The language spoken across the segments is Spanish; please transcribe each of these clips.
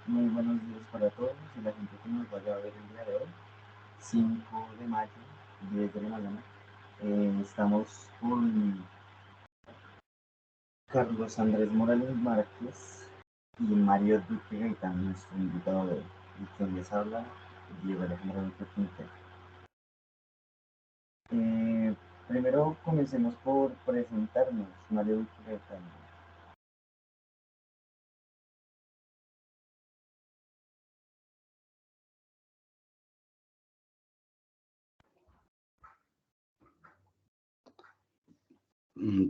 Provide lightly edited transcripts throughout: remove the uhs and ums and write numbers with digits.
Muy buenos días para todos y la gente que nos vaya a ver el día de hoy, 5 de mayo, 10 de la mañana. Estamos con Carlos Andrés Morales Márquez y Mario Duque Gaitán, nuestro invitado de hoy. Y quien les habla, Diego Alejandro Duque Quintero. Eh, Primero comencemos por presentarnos, Mario Duque Gaitán.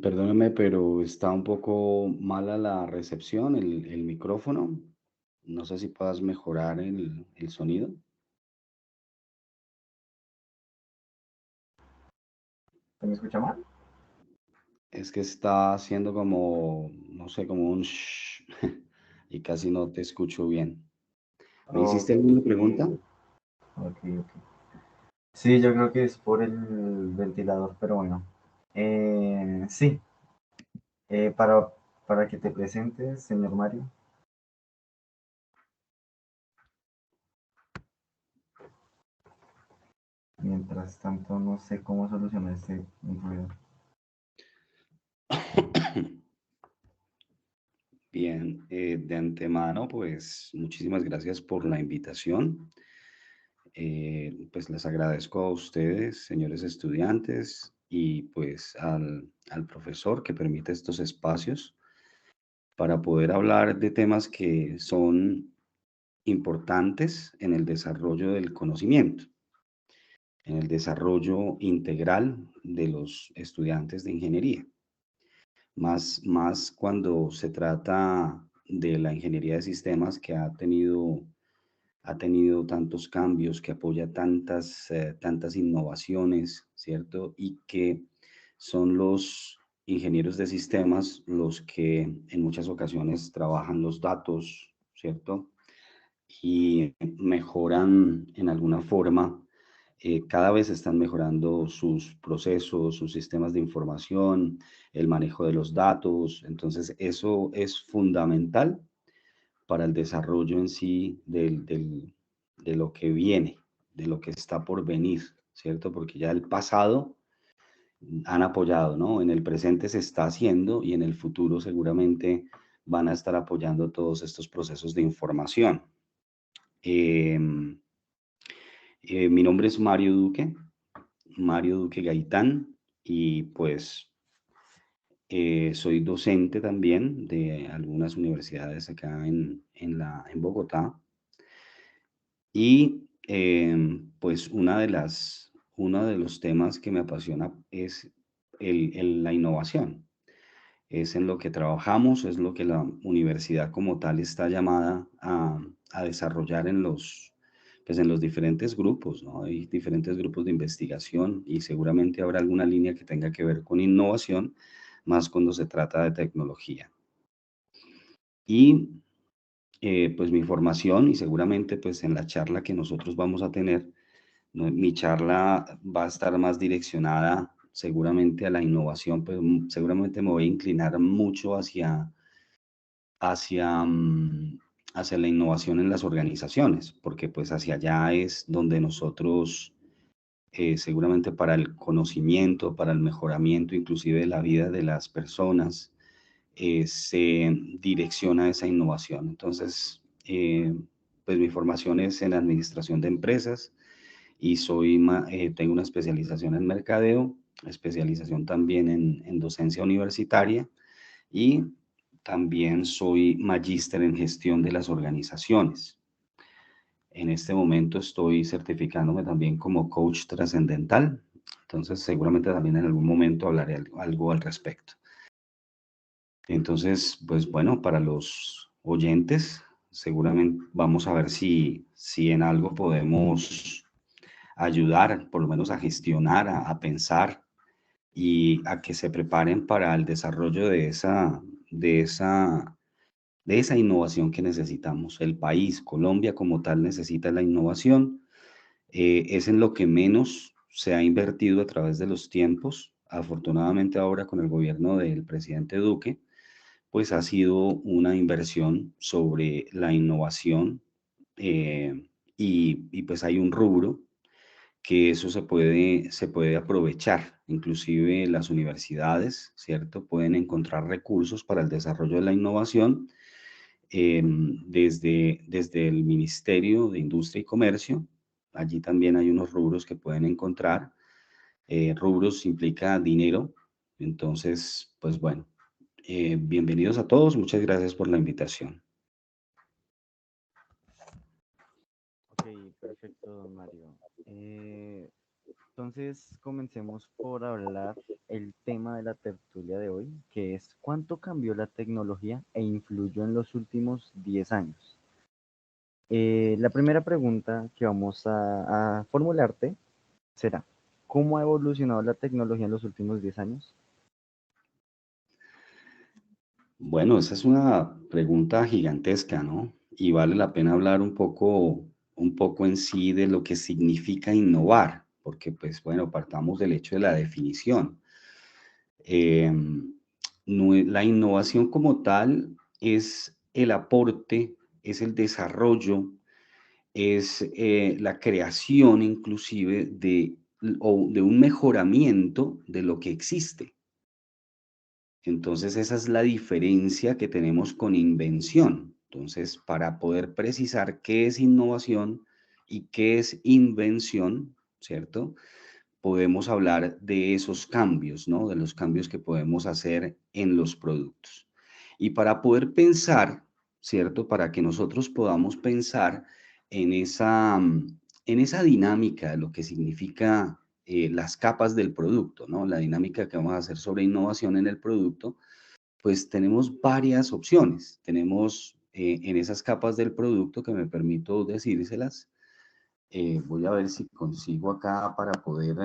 Perdóname, pero está un poco mala la recepción, el micrófono. No sé si puedas mejorar el sonido. ¿Se me escucha mal? Es que está haciendo como, no sé, como un shh, y casi no te escucho bien. ¿Me hiciste Ok, alguna pregunta? ok. Sí, yo creo que es por el ventilador, pero bueno. Sí, Eh, para, para que te presentes, señor Mario. Mientras tanto, no sé cómo solucionar este ruido. Bien, de antemano, pues muchísimas gracias por la invitación. Pues les agradezco a ustedes, señores estudiantes, y pues al profesor que permite estos espacios para poder hablar de temas que son importantes en el desarrollo del conocimiento, en el desarrollo integral de los estudiantes de ingeniería. Más cuando se trata de la ingeniería de sistemas que ha tenido tantos cambios, que apoya tantas innovaciones, ¿cierto? Y que son los ingenieros de sistemas los que en muchas ocasiones trabajan los datos, ¿cierto? Y mejoran en alguna forma, cada vez están mejorando sus procesos, sus sistemas de información, el manejo de los datos. Entonces, eso es fundamental para el desarrollo en sí de lo que viene, de lo que está por venir, ¿cierto? Porque ya el pasado han apoyado, ¿no? En el presente se está haciendo y en el futuro seguramente van a estar apoyando todos estos procesos de información. Eh, Mi nombre es Mario Duque Gaitán, y pues soy docente también de algunas universidades acá en Bogotá. Y pues uno de los temas que me apasiona es la innovación. Es en lo que trabajamos, es lo que la universidad como tal está llamada a desarrollar pues en los diferentes grupos, ¿no? Hay diferentes grupos de investigación y seguramente habrá alguna línea que tenga que ver con innovación, más cuando se trata de tecnología. Y pues mi formación, y seguramente pues en la charla que nosotros vamos a tener, mi charla va a estar más direccionada seguramente a la innovación, pero seguramente me voy a inclinar mucho hacia, hacia la innovación en las organizaciones, porque pues hacia allá es donde nosotros, seguramente para el conocimiento, para el mejoramiento inclusive de la vida de las personas, se direcciona esa innovación. Entonces, pues mi formación es en administración de empresas y tengo una especialización en mercadeo, especialización también en docencia universitaria, y también soy magíster en gestión de las organizaciones. En este momento estoy certificándome también como coach trascendental, entonces seguramente también en algún momento hablaré algo al respecto. Entonces, pues bueno, para los oyentes, seguramente vamos a ver si en algo podemos ayudar, por lo menos a gestionar, a pensar y a que se preparen para el desarrollo de esa, de esa innovación que necesitamos. El país, Colombia como tal, necesita la innovación. Es en lo que menos se ha invertido a través de los tiempos. Afortunadamente ahora con el gobierno del presidente Duque, pues ha sido una inversión sobre la innovación, y pues hay un rubro que eso se puede aprovechar. Inclusive las universidades, ¿cierto? Pueden encontrar recursos para el desarrollo de la innovación, desde el Ministerio de Industria y Comercio. Allí también hay unos rubros que pueden encontrar. Rubros implica dinero. Entonces, pues bueno, bienvenidos a todos. Muchas gracias por la invitación. Ok, perfecto, don Mario. Entonces, comencemos por hablar el tema de la tertulia de hoy, que es ¿cuánto cambió la tecnología e influyó en los últimos 10 años? La primera pregunta que vamos a formularte será, ¿cómo ha evolucionado la tecnología en los últimos 10 años? Bueno, esa es una pregunta gigantesca, ¿no? Y vale la pena hablar un poco en sí de lo que significa innovar, porque pues bueno, partamos del hecho de la definición. La innovación como tal es el aporte, es el desarrollo, es la creación inclusive o de un mejoramiento de lo que existe. Entonces, esa es la diferencia que tenemos con invención. Entonces, para poder precisar qué es innovación y qué es invención, ¿cierto? Podemos hablar de esos cambios, ¿no? De los cambios que podemos hacer en los productos. Y para poder pensar, ¿cierto? Para que nosotros podamos pensar en en esa dinámica de lo que significa las capas del producto, ¿no? La dinámica que vamos a hacer sobre innovación en el producto, pues tenemos varias opciones. Tenemos en esas capas del producto, que me permito decírselas. Voy a ver si consigo acá para poder,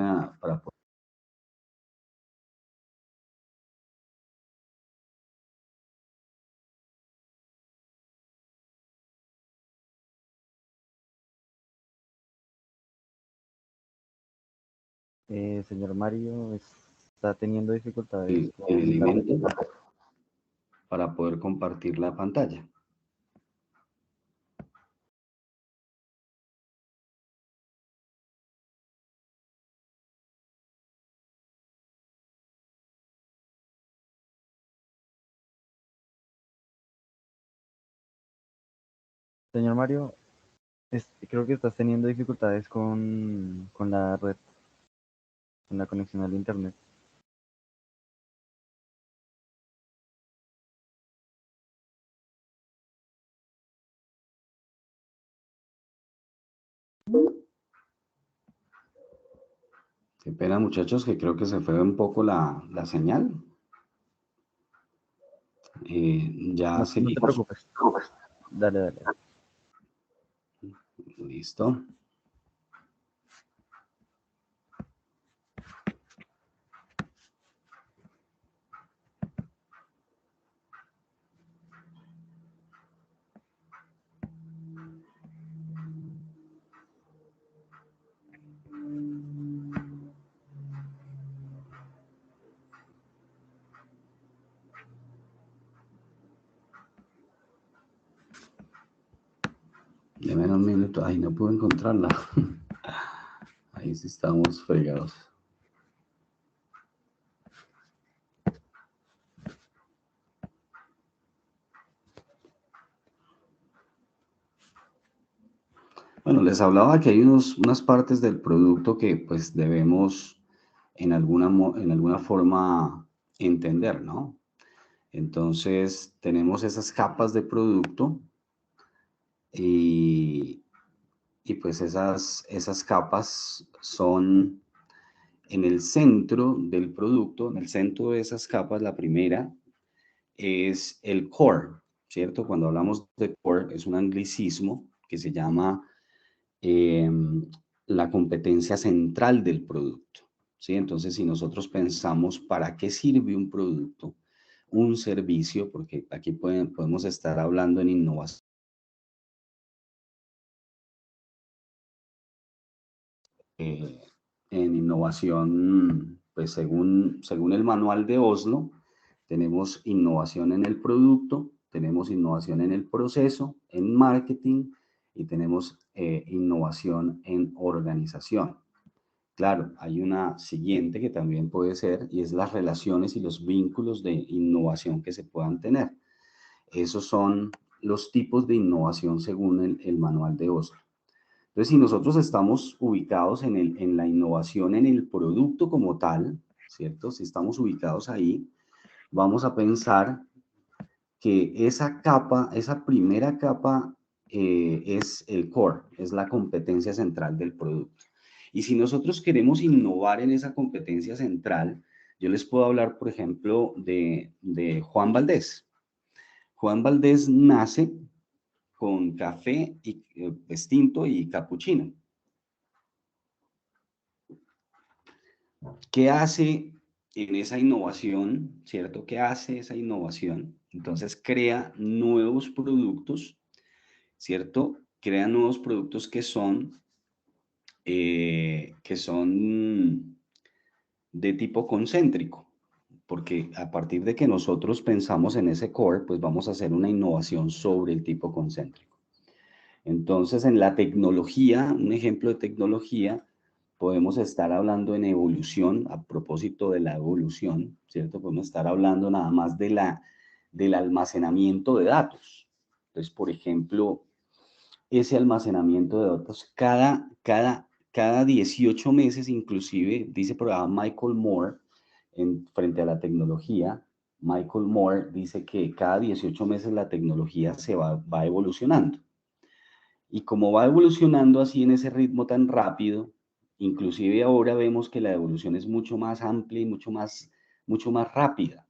Señor Mario, está teniendo dificultades el con la red. elemento para poder compartir la pantalla. Señor Mario, creo que estás teniendo dificultades con la red, con la conexión al internet. Qué pena, muchachos, que creo que se fue un poco la señal. Ya No, no te seguimos. preocupes. Dale, dale. Listo. Deme un minuto. Ay, no puedo encontrarla. Ahí sí estamos fregados. Bueno, les hablaba que hay unas partes del producto que pues debemos en alguna forma entender, ¿no? Entonces, tenemos esas capas de producto y, y pues esas capas son en el centro del producto, en el centro de esas capas, la primera es el core, ¿cierto? Cuando hablamos de core, es un anglicismo que se llama eh, la competencia central del producto, ¿sí? Entonces, si nosotros pensamos para qué sirve un producto, un servicio, porque aquí podemos estar hablando en innovación, pues según el manual de Oslo, tenemos innovación en el producto, tenemos innovación en el proceso, en marketing y tenemos innovación en organización. Claro, hay una siguiente que también puede ser y es las relaciones y los vínculos de innovación que se puedan tener. Esos son los tipos de innovación según el manual de Oslo. Entonces, si nosotros estamos ubicados en la innovación en el producto como tal, ¿cierto? Si estamos ubicados ahí, vamos a pensar que esa capa, esa primera capa es el core, es la competencia central del producto. Y si nosotros queremos innovar en esa competencia central, yo les puedo hablar, por ejemplo, de Juan Valdez. Juan Valdez nace con café y extinto y capuchino. ¿Qué hace en esa innovación, cierto? ¿Qué hace esa innovación? Entonces crea nuevos productos, ¿cierto? Crea nuevos productos que son de tipo concéntrico, porque a partir de que nosotros pensamos en ese core, pues vamos a hacer una innovación sobre el tipo concéntrico. Entonces, en la tecnología, un ejemplo de tecnología, podemos estar hablando en evolución, a propósito de la evolución, ¿cierto? Podemos estar hablando nada más del almacenamiento de datos. Entonces, por ejemplo, ese almacenamiento de datos cada 18 meses, inclusive, dice por ahí Michael Moore, frente a la tecnología, Michael Moore dice que cada 18 meses la tecnología va evolucionando. Y como va evolucionando así en ese ritmo tan rápido, inclusive ahora vemos que la evolución es mucho más amplia y mucho más rápida.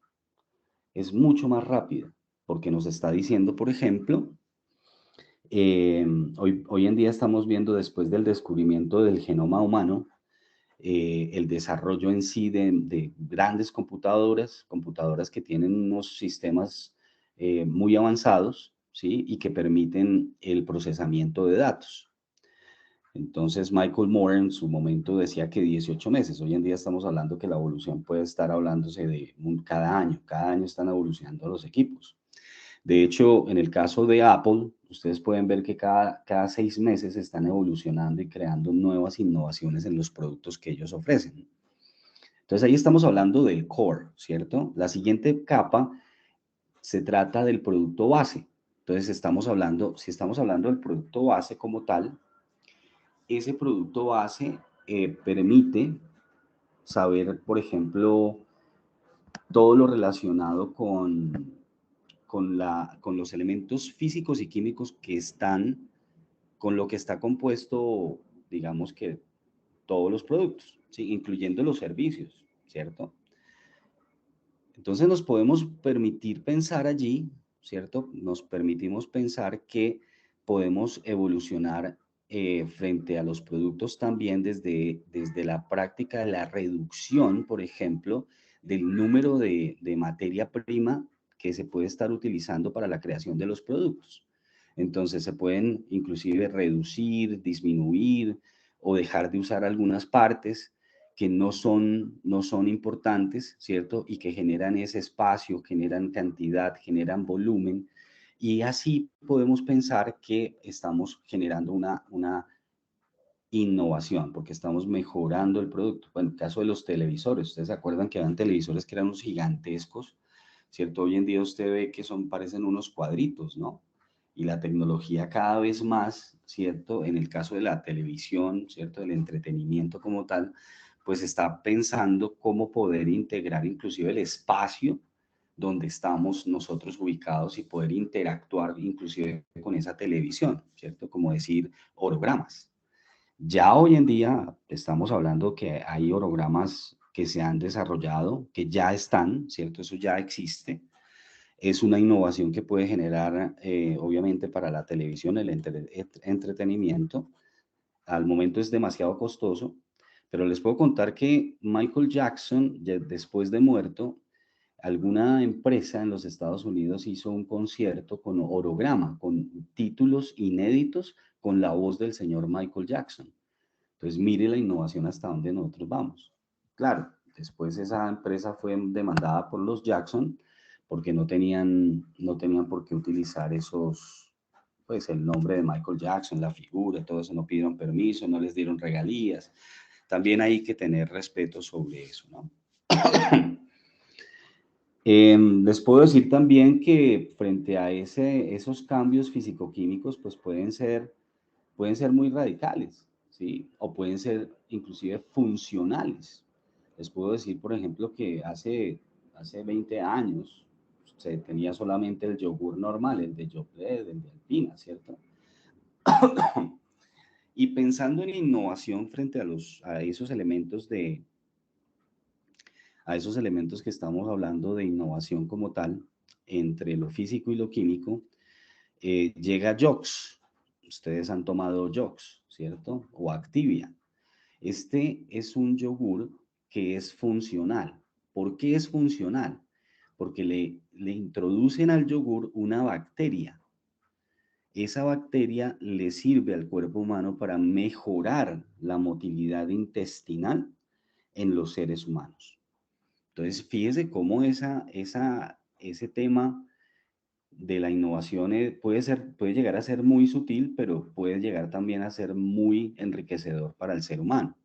Es mucho más rápida, porque nos está diciendo, por ejemplo, hoy en día estamos viendo, después del descubrimiento del genoma humano, el desarrollo en sí de grandes computadoras que tienen unos sistemas muy avanzados, ¿sí? Y que permiten el procesamiento de datos. Entonces, Michael Moore en su momento decía que 18 meses. Hoy en día estamos hablando que la evolución puede estar hablándose de cada año están evolucionando los equipos. De hecho, en el caso de Apple, ustedes pueden ver que cada 6 meses están evolucionando y creando nuevas innovaciones en los productos que ellos ofrecen. Entonces, ahí estamos hablando del core, ¿cierto? La siguiente capa se trata del producto base. Entonces, si estamos hablando del producto base como tal, ese producto base permite saber, por ejemplo, todo lo relacionado con los elementos físicos y químicos que están, con lo que está compuesto, digamos que todos los productos, ¿sí? Incluyendo los servicios, ¿cierto? Entonces nos podemos permitir pensar allí, ¿cierto? Nos permitimos pensar que podemos evolucionar frente a los productos también desde la práctica de la reducción, por ejemplo, del número de materia prima que se puede estar utilizando para la creación de los productos. Entonces se pueden inclusive reducir, disminuir o dejar de usar algunas partes que no son importantes, ¿cierto? Y que generan ese espacio, generan cantidad, generan volumen. Y así podemos pensar que estamos generando una innovación, porque estamos mejorando el producto. Bueno, en el caso de los televisores, ustedes se acuerdan que eran televisores que eran unos gigantescos, ¿cierto? Hoy en día usted ve que parecen unos cuadritos, ¿no? Y la tecnología cada vez más, ¿cierto? En el caso de la televisión, ¿cierto? Del entretenimiento como tal, pues está pensando cómo poder integrar inclusive el espacio donde estamos nosotros ubicados y poder interactuar inclusive con esa televisión, ¿cierto? Como decir, hologramas. Ya hoy en día estamos hablando que hay hologramas que se han desarrollado, que ya están, ¿cierto? Eso ya existe. Es una innovación que puede generar, obviamente, para la televisión, el entretenimiento. Al momento es demasiado costoso, pero les puedo contar que Michael Jackson, después de muerto, alguna empresa en los Estados Unidos hizo un concierto con holograma, con títulos inéditos, con la voz del señor Michael Jackson. Entonces, mire la innovación hasta donde nosotros vamos. Claro, Después esa empresa fue demandada por los Jackson porque no tenían por qué utilizar pues el nombre de Michael Jackson, la figura, todo eso, no pidieron permiso, no les dieron regalías. También hay que tener respeto sobre eso, ¿no? Les puedo decir también que frente a esos cambios físico-químicos, pues pueden ser muy radicales, ¿sí? O pueden ser inclusive funcionales. Les puedo decir, por ejemplo, que hace 20 años se tenía solamente el yogur normal, el de Yoplait, el de Alpina, ¿cierto? Y pensando en la innovación frente a esos elementos que estamos hablando de innovación como tal, entre lo físico y lo químico, llega Jox. Ustedes han tomado Jox, ¿cierto? O Activia. Este es un yogur que es funcional. ¿Por qué es funcional? Porque le introducen al yogur una bacteria. Esa bacteria le sirve al cuerpo humano para mejorar la motilidad intestinal en los seres humanos. Entonces, fíjese cómo ese tema de la innovación puede llegar a ser muy sutil, pero puede llegar también a ser muy enriquecedor para el ser humano.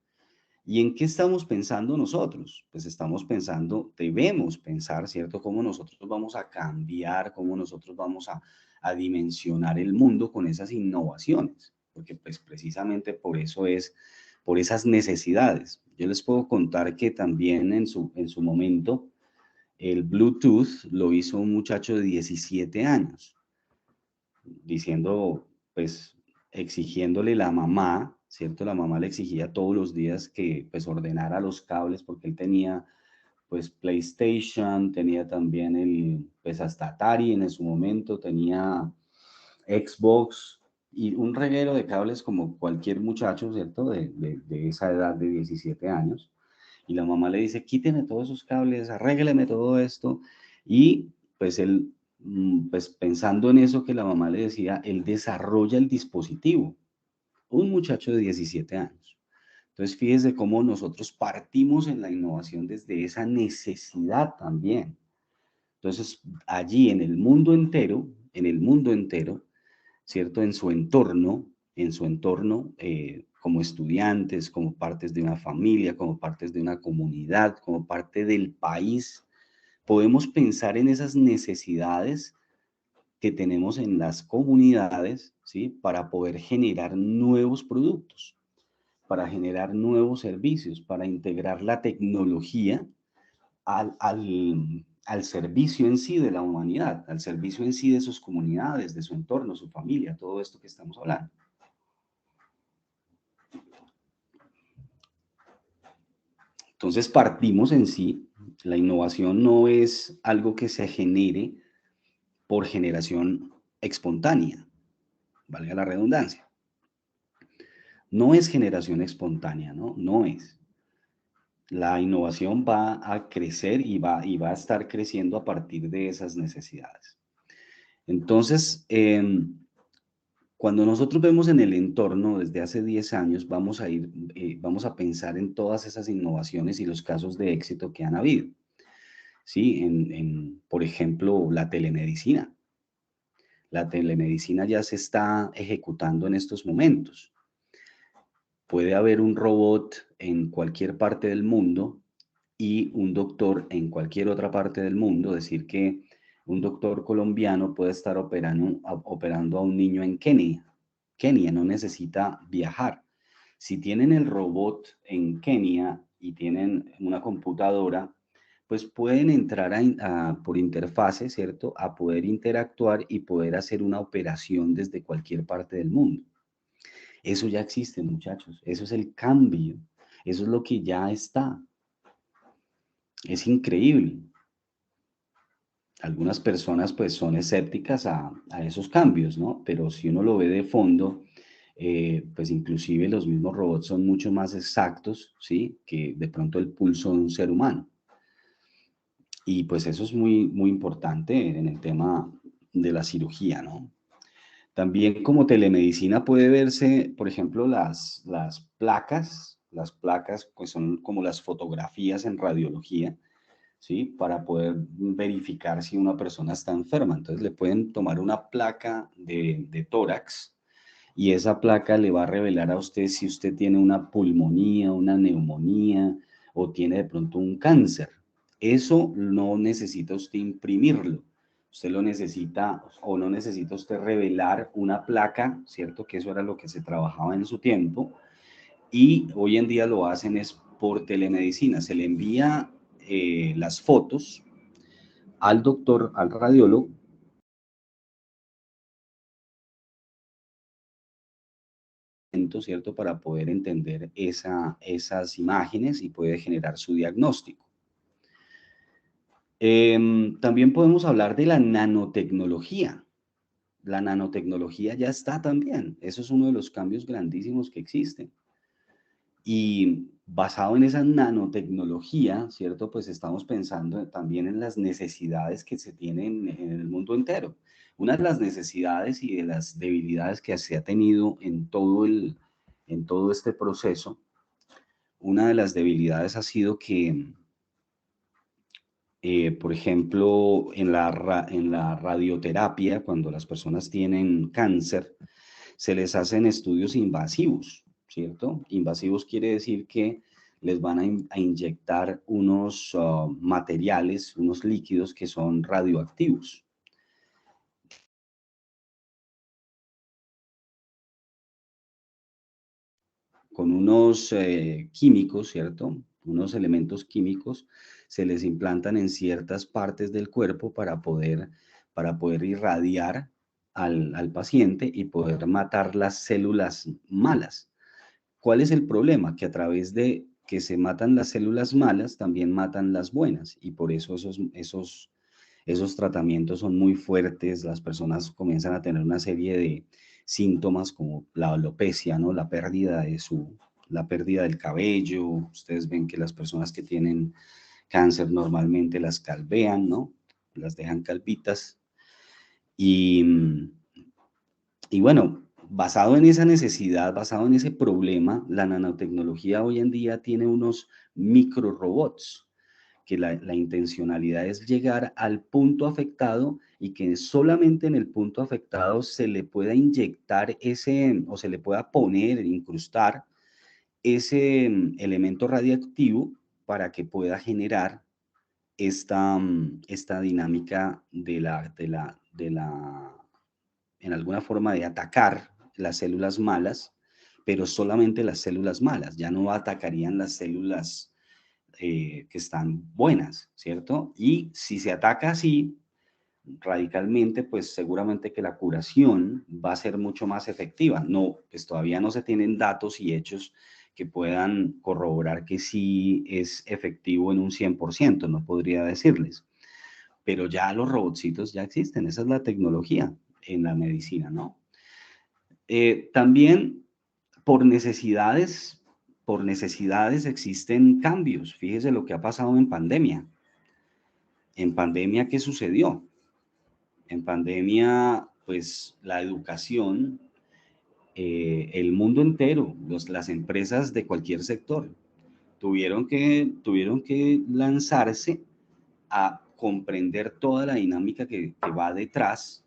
¿Y en qué estamos pensando nosotros? Pues estamos pensando, debemos pensar, ¿cierto? Cómo nosotros vamos a cambiar, cómo nosotros vamos a dimensionar el mundo con esas innovaciones, porque pues precisamente por eso por esas necesidades. Yo les puedo contar que también en su momento el Bluetooth lo hizo un muchacho de 17 años, diciendo, pues, exigiéndole la mamá, ¿cierto? La mamá le exigía todos los días que, pues, ordenara los cables, porque él tenía, pues, PlayStation, tenía también pues, hasta Atari en su momento, tenía Xbox y un reguero de cables como cualquier muchacho, ¿cierto? De esa edad de 17 años. Y la mamá le dice, quíteme todos esos cables, arrégleme todo esto. Y pues él, pues pensando en eso que la mamá le decía, él desarrolla el dispositivo. Un muchacho de 17 años. Entonces, fíjese cómo nosotros partimos en la innovación desde esa necesidad también. Entonces, allí en el mundo entero, ¿cierto? En su entorno, como estudiantes, como partes de una familia, como partes de una comunidad, como parte del país, podemos pensar en esas necesidades que tenemos en las comunidades, ¿sí? Para poder generar nuevos productos, para generar nuevos servicios, para integrar la tecnología al servicio en sí de la humanidad, al servicio en sí de sus comunidades, de su entorno, su familia, todo esto que estamos hablando. Entonces partimos en sí, la innovación no es algo que se genere por generación espontánea, valga la redundancia. No es generación espontánea, ¿no? No es. La innovación va a crecer y va a estar creciendo a partir de esas necesidades. Entonces, cuando nosotros vemos en el entorno desde hace 10 años, vamos a pensar en todas esas innovaciones y los casos de éxito que han habido. Sí, por ejemplo, la telemedicina. La telemedicina ya se está ejecutando en estos momentos. Puede haber un robot en cualquier parte del mundo y un doctor en cualquier otra parte del mundo, decir que un doctor colombiano puede estar operando a un niño en Kenia. Kenia no necesita viajar. Si tienen el robot en Kenia y tienen una computadora, pues pueden entrar por interfase, ¿cierto? A poder interactuar y poder hacer una operación desde cualquier parte del mundo. Eso ya existe, muchachos. Eso es el cambio. Eso es lo que ya está. Es increíble. Algunas personas pues son escépticas a esos cambios, ¿no? Pero si uno lo ve de fondo, pues inclusive los mismos robots son mucho más exactos, ¿sí? Que de pronto el pulso de un ser humano. Y pues eso es muy, muy importante en el tema de la cirugía, ¿no? También como telemedicina puede verse, por ejemplo, las placas Las placas pues son como las fotografías en radiología, ¿sí? Para poder verificar si una persona está enferma. Entonces le pueden tomar una placa de tórax y esa placa le va a revelar a usted si usted tiene una pulmonía, una neumonía o tiene de pronto un cáncer. Eso no necesita usted imprimirlo. Usted lo necesita o no necesita usted revelar una placa, ¿cierto? Que eso era lo que se trabajaba en su tiempo. Y hoy en día lo hacen es por telemedicina. Se le envía las fotos al doctor, al radiólogo, ¿cierto? Para poder entender esas imágenes y puede generar su diagnóstico. También podemos hablar de la nanotecnología. La nanotecnología ya está también. Eso es uno de los cambios grandísimos que existen. Y basado en esa nanotecnología, ¿cierto? Pues estamos pensando también en las necesidades que se tienen en el mundo entero. Una de las necesidades y de las debilidades que se ha tenido en todo este proceso, una de las debilidades ha sido que, por ejemplo, en la radioterapia, cuando las personas tienen cáncer, se les hacen estudios invasivos, ¿cierto? Invasivos quiere decir que les van a inyectar unos materiales, unos líquidos que son radioactivos. Con unos químicos, ¿cierto? Unos elementos químicos se les implantan en ciertas partes del cuerpo para poder irradiar al paciente y poder matar las células malas. ¿Cuál es el problema? Que a través de que se matan las células malas, también matan las buenas, y por eso esos tratamientos son muy fuertes. Las personas comienzan a tener una serie de síntomas como la alopecia, ¿no? La pérdida del cabello. Ustedes ven que las personas que tienen cáncer normalmente las calvean, ¿no? Las dejan calvitas. Y bueno, basado en esa necesidad, basado en ese problema, la nanotecnología hoy en día tiene unos microrobots que la intencionalidad es llegar al punto afectado y que solamente en el punto afectado se le pueda inyectar o se le pueda poner, incrustar ese elemento radiactivo para que pueda generar esta dinámica en alguna forma de atacar las células malas, pero solamente las células malas, ya no atacarían las células que están buenas, ¿cierto? Y si se ataca así, radicalmente, pues seguramente que la curación va a ser mucho más efectiva. No, pues todavía no se tienen datos y hechos que puedan corroborar que sí es efectivo en un 100%, no podría decirles. Pero ya los robotcitos ya existen, esa es la tecnología en la medicina, ¿no? También por necesidades existen cambios. Fíjese lo que ha pasado en pandemia. En pandemia, ¿qué sucedió? En pandemia, pues la educación, el mundo entero, las empresas de cualquier sector, tuvieron que lanzarse a comprender toda la dinámica que va detrás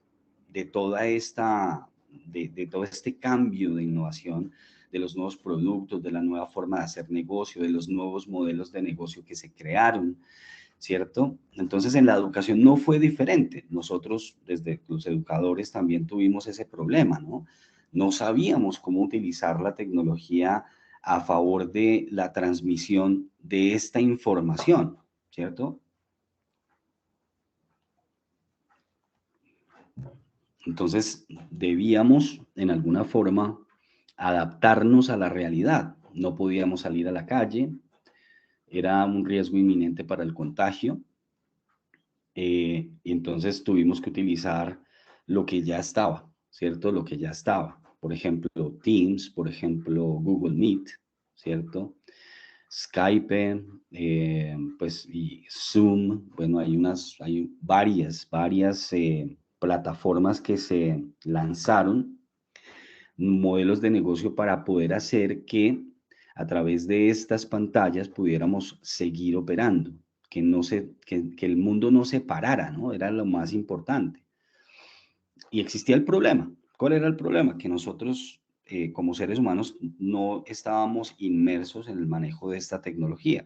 de de todo este cambio de innovación, de los nuevos productos, de la nueva forma de hacer negocio, de los nuevos modelos de negocio que se crearon, ¿cierto? Entonces, en la educación no fue diferente. Nosotros, desde los educadores, también tuvimos ese problema, ¿no? No sabíamos cómo utilizar la tecnología a favor de la transmisión de esta información, ¿cierto? Entonces, debíamos, en alguna forma, adaptarnos a la realidad. No podíamos salir a la calle, era un riesgo inminente para el contagio. Y entonces tuvimos que utilizar lo que ya estaba, ¿cierto? Lo que ya estaba. Por ejemplo, Teams, por ejemplo, Google Meet, ¿cierto? Skype, pues, y Zoom. Bueno, hay varias plataformas que se lanzaron, modelos de negocio para poder hacer que a través de estas pantallas pudiéramos seguir operando, que, no se, que el mundo no se parara, ¿no? Era lo más importante. Y existía el problema. ¿Cuál era el problema? Que nosotros, como seres humanos, no estábamos inmersos en el manejo de esta tecnología.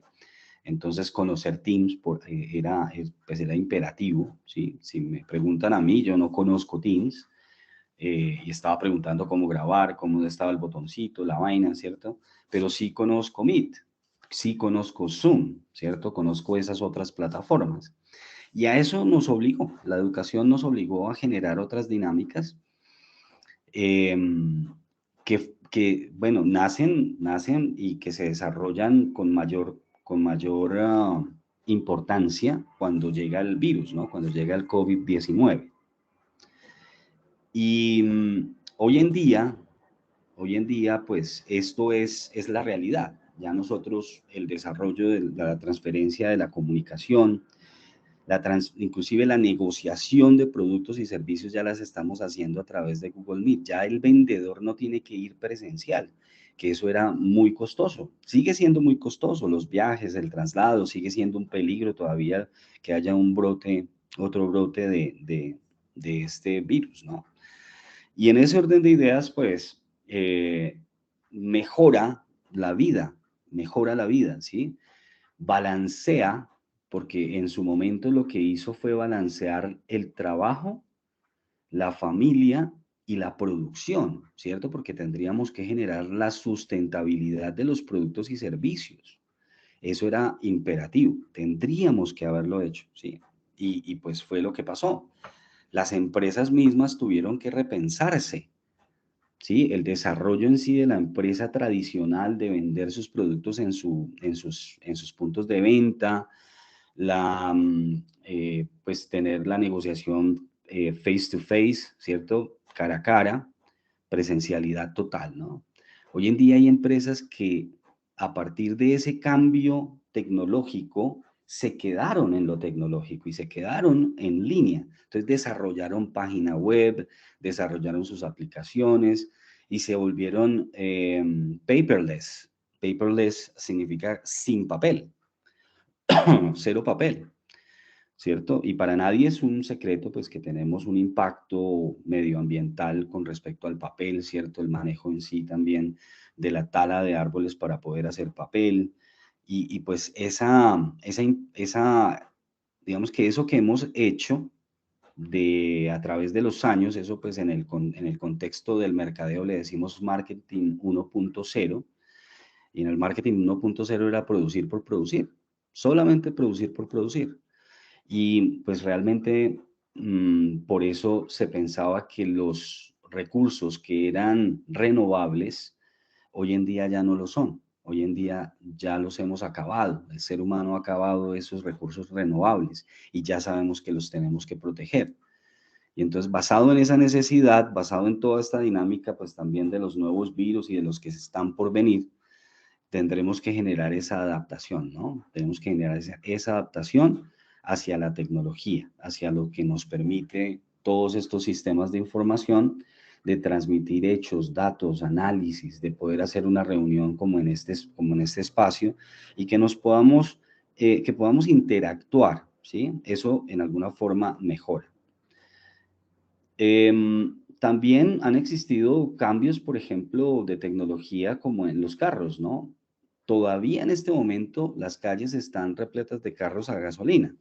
Entonces, conocer Teams pues era imperativo, ¿sí? Si me preguntan a mí, yo no conozco Teams, y estaba preguntando cómo grabar, cómo estaba el botoncito, la vaina, ¿cierto? Pero sí conozco Meet, sí conozco Zoom, ¿cierto? Conozco esas otras plataformas. Y a eso nos obligó, la educación nos obligó a generar otras dinámicas eh, bueno, nacen y que se desarrollan con mayor importancia cuando llega el virus, ¿no? Cuando llega el COVID-19. Y hoy en día, pues esto es la realidad. Ya nosotros, el desarrollo de la transferencia de la comunicación, inclusive la negociación de productos y servicios ya las estamos haciendo a través de Google Meet. Ya el vendedor no tiene que ir presencial, que eso era muy costoso. Sigue siendo muy costoso, los viajes, el traslado, sigue siendo un peligro todavía que haya otro brote de este virus, ¿no? Y en ese orden de ideas, pues, mejora mejora la vida, ¿sí? Balancea, porque en su momento lo que hizo fue balancear el trabajo, la familia y la producción, ¿cierto? Porque tendríamos que generar la sustentabilidad de los productos y servicios. Eso era imperativo, tendríamos que haberlo hecho, ¿sí? Y pues fue lo que pasó. Las empresas mismas tuvieron que repensarse, ¿sí? El desarrollo en sí de la empresa tradicional de vender sus productos en sus puntos de venta, pues tener la negociación face to face, ¿cierto? Cara a cara, presencialidad total, ¿no? Hoy en día hay empresas que a partir de ese cambio tecnológico se quedaron en lo tecnológico y se quedaron en línea. Entonces desarrollaron página web, desarrollaron sus aplicaciones y se volvieron paperless. Paperless significa sin papel, cero papel, ¿cierto? Y para nadie es un secreto, pues, que tenemos un impacto medioambiental con respecto al papel, ¿cierto? El manejo en sí también de la tala de árboles para poder hacer papel. Y pues digamos que eso que hemos hecho a través de los años, eso pues en el contexto del mercadeo le decimos marketing 1.0, y en el marketing 1.0 era producir por producir, solamente producir por producir. Y pues realmente por eso se pensaba que los recursos que eran renovables, hoy en día ya no lo son. Hoy en día ya los hemos acabado. El ser humano ha acabado esos recursos renovables y ya sabemos que los tenemos que proteger. Y entonces, basado en esa necesidad, basado en toda esta dinámica, pues también de los nuevos virus y de los que se están por venir, tendremos que generar esa adaptación, ¿no? Tenemos que generar esa adaptación hacia la tecnología, hacia lo que nos permite todos estos sistemas de información, de transmitir hechos, datos, análisis, de poder hacer una reunión como en este espacio y que que podamos interactuar, ¿sí? Eso en alguna forma mejora. También han existido cambios, por ejemplo, de tecnología como en los carros, ¿no? Todavía en este momento las calles están repletas de carros a gasolina,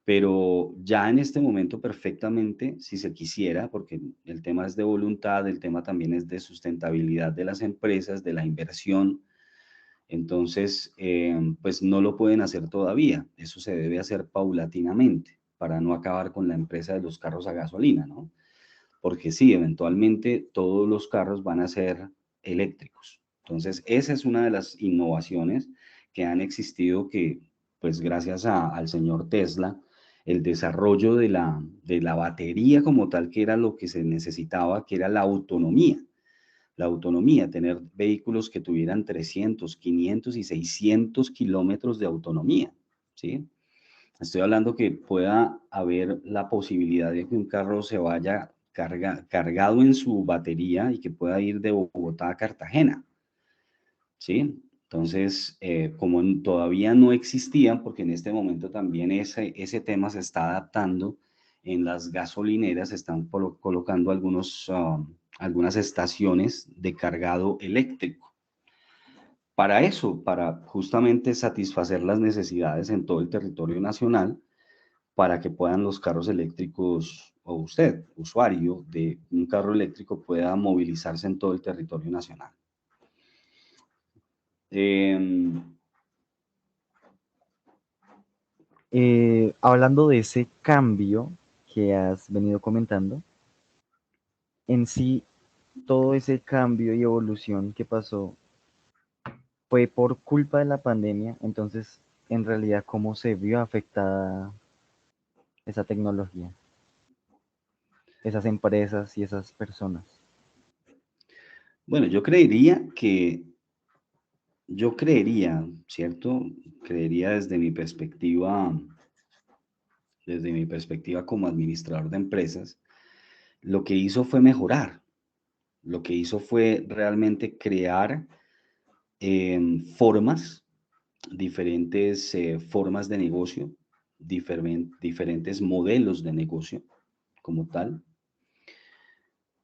pero ya en este momento perfectamente, si se quisiera, porque el tema es de voluntad, el tema también es de sustentabilidad de las empresas, de la inversión, entonces, pues no lo pueden hacer todavía. Eso se debe hacer paulatinamente para no acabar con la empresa de los carros a gasolina, ¿no? Porque sí, eventualmente todos los carros van a ser eléctricos. Entonces, esa es una de las innovaciones que han existido que, pues gracias al señor Tesla, el desarrollo de la batería como tal, que era lo que se necesitaba, que era la autonomía. La autonomía, tener vehículos que tuvieran 300, 500 y 600 kilómetros de autonomía, ¿sí? Estoy hablando que pueda haber la posibilidad de que un carro se vaya cargado en su batería y que pueda ir de Bogotá a Cartagena, ¿sí? Entonces, como todavía no existían, porque en este momento también ese tema se está adaptando, en las gasolineras se están colocando algunas estaciones de cargado eléctrico. Para eso, para justamente satisfacer las necesidades en todo el territorio nacional, para que puedan los carros eléctricos, o usted, usuario de un carro eléctrico, pueda movilizarse en todo el territorio nacional. Hablando de ese cambio que has venido comentando, en sí, todo ese cambio y evolución que pasó fue por culpa de la pandemia, entonces, en realidad, ¿cómo se vio afectada esa tecnología, esas empresas y esas personas? Bueno, yo creería, ¿cierto? Creería desde mi perspectiva como administrador de empresas, lo que hizo fue mejorar, lo que hizo fue realmente crear formas, diferentes formas de negocio, diferentes modelos de negocio como tal.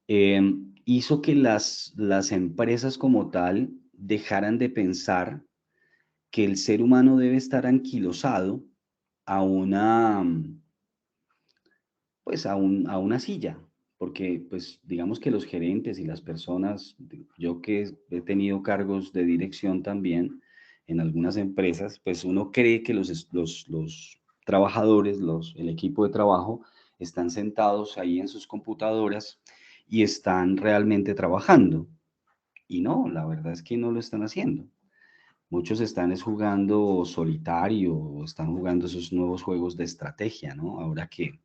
Hizo que las empresas como tal dejaran de pensar que el ser humano debe estar anquilosado a a una silla, porque pues digamos que los gerentes y las personas, yo que he tenido cargos de dirección también en algunas empresas, pues uno cree que los trabajadores, el equipo de trabajo, están sentados ahí en sus computadoras y están realmente trabajando. Y no, la verdad es que no lo están haciendo. Muchos están jugando solitario, o están jugando esos nuevos juegos de estrategia, ¿no? Ahora que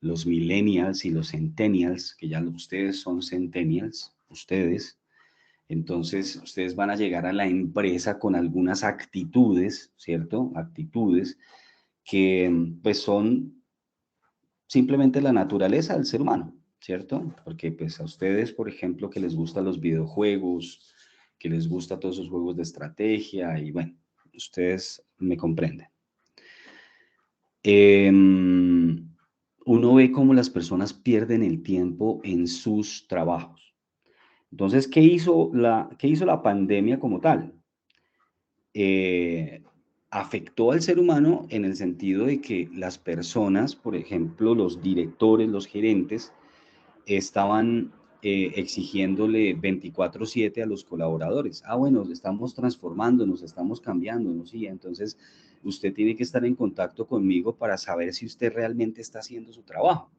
los millennials y los centennials, que ya ustedes son centennials, ustedes, entonces ustedes van a llegar a la empresa con algunas actitudes, ¿cierto? Actitudes que pues son simplemente la naturaleza del ser humano, ¿cierto? Porque pues a ustedes, por ejemplo, que les gustan los videojuegos, que les gusta todos esos juegos de estrategia y bueno, ustedes me comprenden. Uno ve cómo las personas pierden el tiempo en sus trabajos. Entonces, qué hizo la pandemia como tal? Afectó al ser humano en el sentido de que las personas, por ejemplo, los directores, los gerentes, estaban exigiéndole 24/7 a los colaboradores. Ah, bueno, estamos transformando, nos estamos cambiando, ¿no? Sí, entonces usted tiene que estar en contacto conmigo para saber si usted realmente está haciendo su trabajo.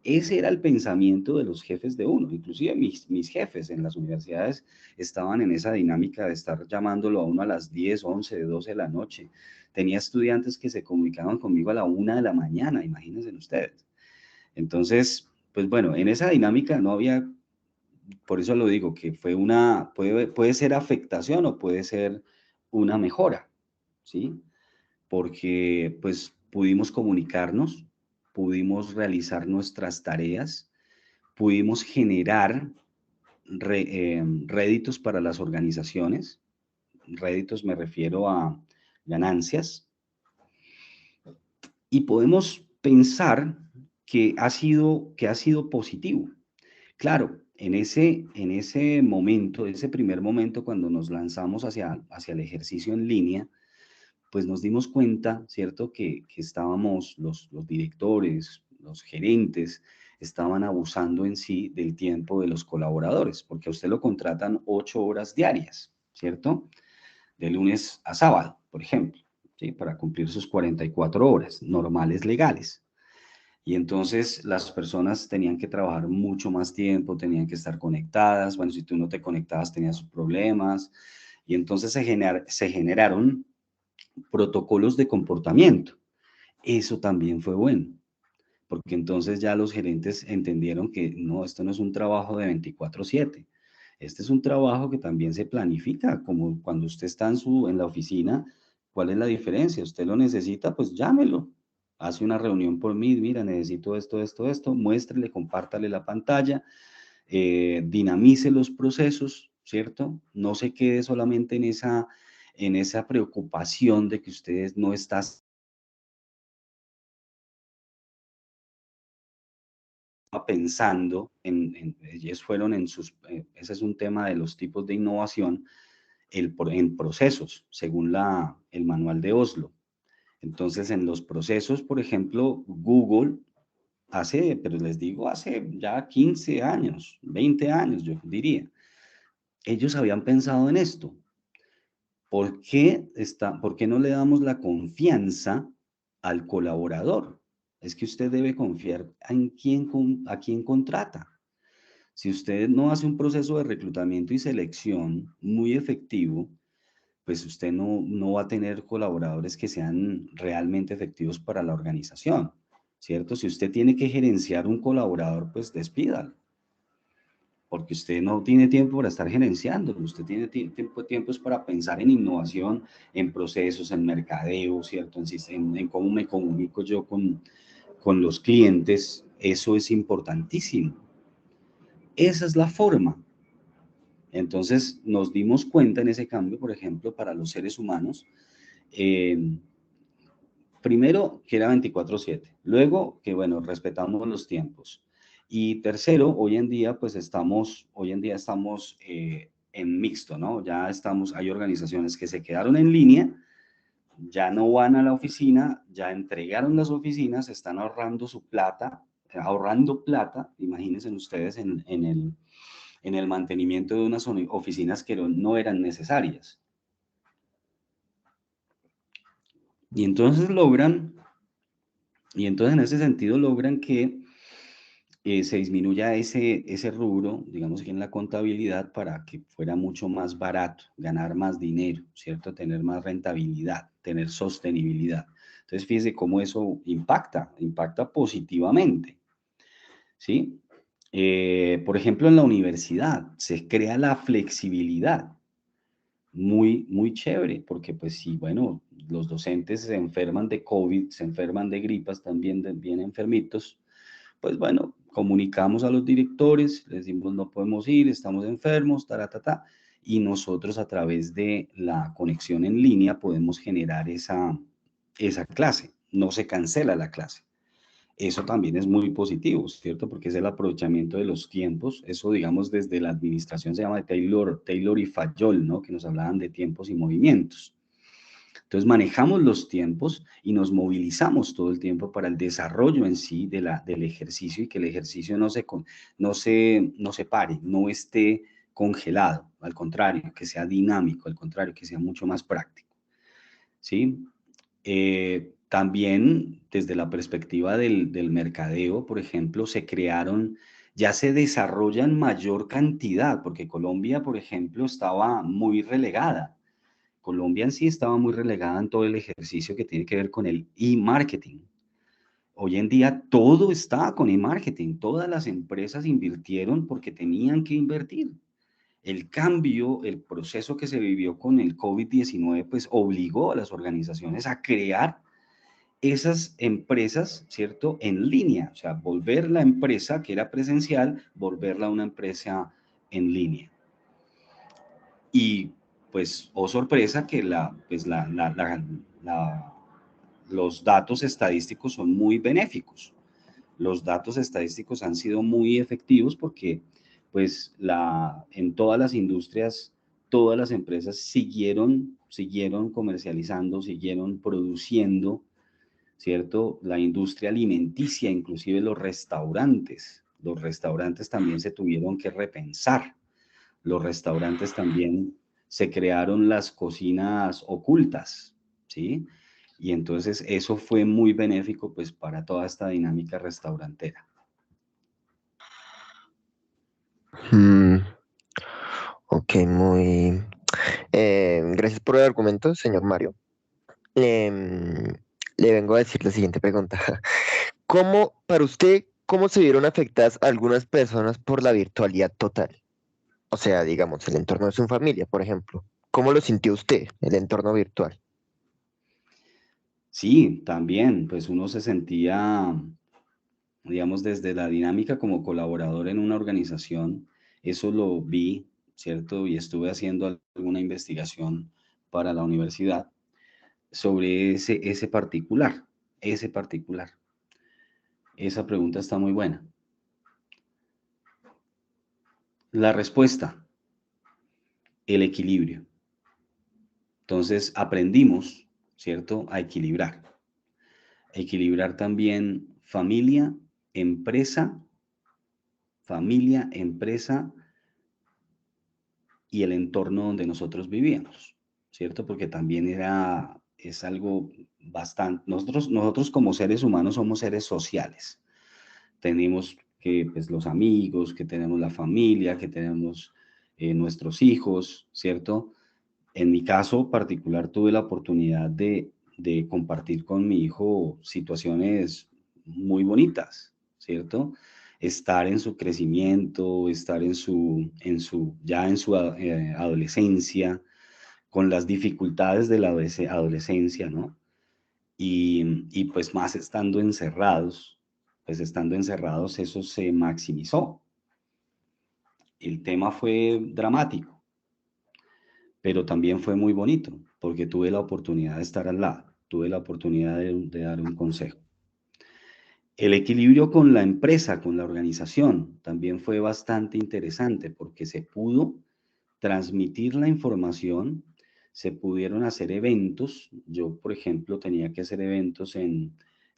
Ese era el pensamiento de los jefes de uno. Inclusive mis jefes en las universidades estaban en esa dinámica de estar llamándolo a uno a las 10, 11, 12 de la noche. Tenía estudiantes que se comunicaban conmigo a la 1 de la mañana, imagínense ustedes. Entonces, pues bueno, en esa dinámica no había, por eso lo digo, que puede ser afectación o puede ser una mejora, ¿sí? Porque pues pudimos comunicarnos, pudimos realizar nuestras tareas, pudimos generar réditos para las organizaciones. Réditos me refiero a ganancias. Y podemos pensar que ha sido positivo. Claro, en ese momento, ese primer momento cuando nos lanzamos hacia el ejercicio en línea, pues nos dimos cuenta, ¿cierto? Que estábamos, los directores, los gerentes, estaban abusando en sí del tiempo de los colaboradores, porque a usted lo contratan 8 horas diarias, ¿cierto? De lunes a sábado, por ejemplo, ¿sí? Para cumplir sus 44 horas normales legales. Y entonces las personas tenían que trabajar mucho más tiempo, tenían que estar conectadas. Bueno, si tú no te conectabas tenías problemas. Y entonces se generaron protocolos de comportamiento. Eso también fue bueno, porque entonces ya los gerentes entendieron que no, esto no es un trabajo de 24/7. Este es un trabajo que también se planifica, como cuando usted está en la oficina. ¿Cuál es la diferencia? Usted lo necesita, pues llámelo. Hace una reunión por mí, mira, necesito esto, esto, esto, muéstrele, compártale la pantalla, dinamice los procesos, ¿cierto? No se quede solamente en esa preocupación de que ustedes no están pensando ellos fueron en sus, ese es un tema de los tipos de innovación, en procesos, según el manual de Oslo. Entonces, en los procesos, por ejemplo, Google pero les digo, hace ya 15 años, 20 años, yo diría, ellos habían pensado en esto. ¿Por qué no le damos la confianza al colaborador? Es que usted debe confiar a quién contrata. Si usted no hace un proceso de reclutamiento y selección muy efectivo, pues usted no va a tener colaboradores que sean realmente efectivos para la organización, ¿cierto? Si usted tiene que gerenciar un colaborador, pues despídalo, porque usted no tiene tiempo para estar gerenciando, usted tiene tiempos para pensar en innovación, en procesos, en mercadeo, ¿cierto? En cómo me comunico yo con los clientes, eso es importantísimo. Esa es la forma. Entonces nos dimos cuenta en ese cambio, por ejemplo, para los seres humanos, primero que era 24/7, luego que, bueno, respetamos los tiempos. Y tercero, hoy en día estamos en mixto, ¿no? Hay organizaciones que se quedaron en línea, ya no van a la oficina, ya entregaron las oficinas, están ahorrando su plata, imagínense ustedes en el mantenimiento de unas oficinas que no eran necesarias. Y entonces en ese sentido logran que se disminuya ese rubro, digamos que en la contabilidad, para que fuera mucho más barato, ganar más dinero, ¿cierto? Tener más rentabilidad, tener sostenibilidad. Entonces, fíjese cómo eso impacta positivamente, ¿sí? Por ejemplo, en la universidad se crea la flexibilidad, muy, muy chévere, porque pues sí, bueno, los docentes se enferman de COVID, se enferman de gripas, también bien enfermitos, pues bueno, comunicamos a los directores, les decimos no podemos ir, estamos enfermos, y nosotros a través de la conexión en línea podemos generar esa clase, no se cancela la clase. Eso también es muy positivo, ¿cierto? Porque es el aprovechamiento de los tiempos. Eso, digamos, desde la administración se llama Taylor y Fayol, ¿no? Que nos hablaban de tiempos y movimientos. Entonces manejamos los tiempos y nos movilizamos todo el tiempo para el desarrollo en sí del ejercicio, y que el ejercicio no se pare, no esté congelado, al contrario, que sea dinámico, al contrario, que sea mucho más práctico, ¿sí? También desde la perspectiva del mercadeo, por ejemplo, ya se desarrollan mayor cantidad, porque Colombia, por ejemplo, estaba muy relegada. Colombia en sí estaba muy relegada en todo el ejercicio que tiene que ver con el e-marketing. Hoy en día todo está con e-marketing. Todas las empresas invirtieron porque tenían que invertir. El cambio, el proceso que se vivió con el COVID-19, pues obligó a las organizaciones a crear esas empresas, ¿cierto? En línea, o sea, volver la empresa que era presencial, volverla a una empresa en línea. Y pues, oh sorpresa, que los datos estadísticos son muy benéficos. Los datos estadísticos han sido muy efectivos porque, pues, en todas las industrias, todas las empresas siguieron comercializando, siguieron produciendo, ¿cierto? La industria alimenticia, inclusive los restaurantes también se tuvieron que repensar. Los restaurantes también se crearon las cocinas ocultas, ¿sí? Y entonces eso fue muy benéfico, pues, para toda esta dinámica restaurantera. Ok, muy... gracias por el argumento, señor Mario. Em, Le vengo a decir la siguiente pregunta. Para usted, cómo se vieron afectadas algunas personas por la virtualidad total? O sea, digamos, el entorno de su familia, por ejemplo. ¿Cómo lo sintió usted, el entorno virtual? Sí, también, pues uno se sentía, digamos, desde la dinámica como colaborador en una organización, eso lo vi, ¿cierto? Y estuve haciendo alguna investigación para la universidad sobre ese particular, ese particular. Esa pregunta está muy buena. La respuesta, el equilibrio. Entonces aprendimos, ¿cierto?, a equilibrar. Equilibrar también familia, empresa y el entorno donde nosotros vivíamos, ¿cierto? Porque también es algo bastante, nosotros como seres humanos somos seres sociales. Tenemos que, pues, los amigos, que tenemos la familia, que tenemos nuestros hijos, ¿cierto? En mi caso particular tuve la oportunidad de compartir con mi hijo situaciones muy bonitas, ¿cierto? Estar en su crecimiento, estar ya en su adolescencia, con las dificultades de la adolescencia, ¿no? Y pues más estando encerrados, eso se maximizó. El tema fue dramático, pero también fue muy bonito, porque tuve la oportunidad de estar al lado, tuve la oportunidad de dar un consejo. El equilibrio con la empresa, con la organización, también fue bastante interesante, porque se pudo transmitir la información, se pudieron hacer eventos. Yo, por ejemplo, tenía que hacer eventos en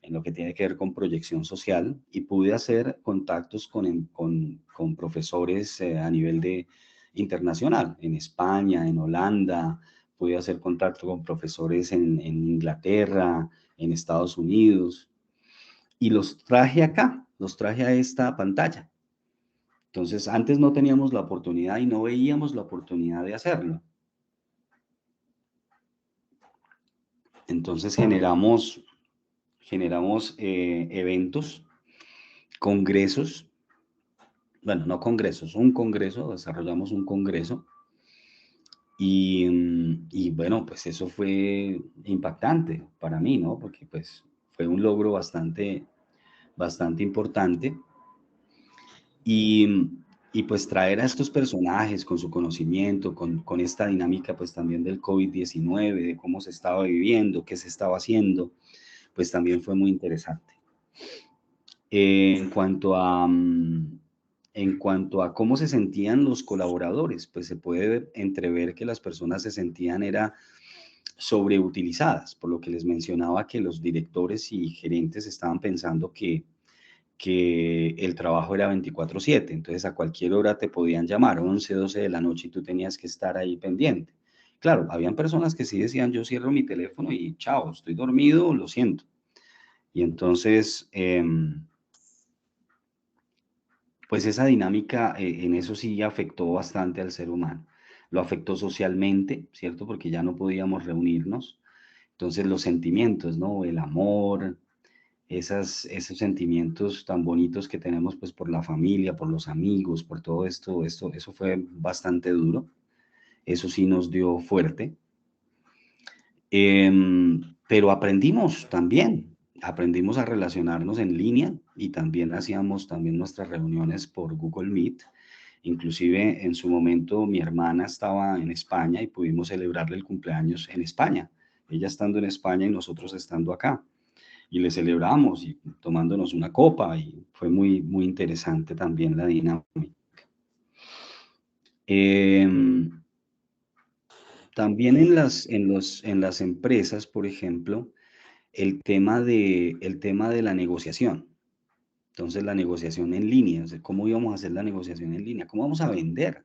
lo que tiene que ver con proyección social y pude hacer contactos con profesores a nivel internacional, en España, en Holanda, pude hacer contacto con profesores en Inglaterra, en Estados Unidos, y los traje acá, los traje a esta pantalla. Entonces, antes no teníamos la oportunidad y no veíamos la oportunidad de hacerlo. Entonces generamos eventos, congresos, bueno, no congresos, un congreso, desarrollamos un congreso y bueno, pues eso fue impactante para mí, ¿no? Porque pues fue un logro bastante importante y pues traer a estos personajes con su conocimiento, con esta dinámica pues también del COVID-19, de cómo se estaba viviendo, qué se estaba haciendo, pues también fue muy interesante. En cuanto a cómo se sentían los colaboradores, pues se puede entrever que las personas se sentían sobreutilizadas, por lo que les mencionaba que los directores y gerentes estaban pensando que el trabajo era 24/7, entonces a cualquier hora te podían llamar, 11, 12 de la noche, y tú tenías que estar ahí pendiente. Claro, habían personas que sí decían, yo cierro mi teléfono y chao, estoy dormido, lo siento. Y entonces, pues esa dinámica en eso sí afectó bastante al ser humano. Lo afectó socialmente, ¿cierto? Porque ya no podíamos reunirnos. Entonces los sentimientos, ¿no? El amor, esos sentimientos tan bonitos que tenemos pues por la familia, por los amigos, por todo esto, eso fue bastante duro. Eso sí nos dio fuerte. Pero aprendimos también, aprendimos a relacionarnos en línea y también hacíamos también nuestras reuniones por Google Meet. Inclusive en su momento mi hermana estaba en España y pudimos celebrarle el cumpleaños en España. Ella estando en España y nosotros estando acá. Y le celebramos y tomándonos una copa y fue muy, muy interesante también la dinámica. También en las empresas, por ejemplo, el tema de la negociación. Entonces, la negociación en línea, o sea, ¿cómo íbamos a hacer la negociación en línea? ¿Cómo vamos a vender?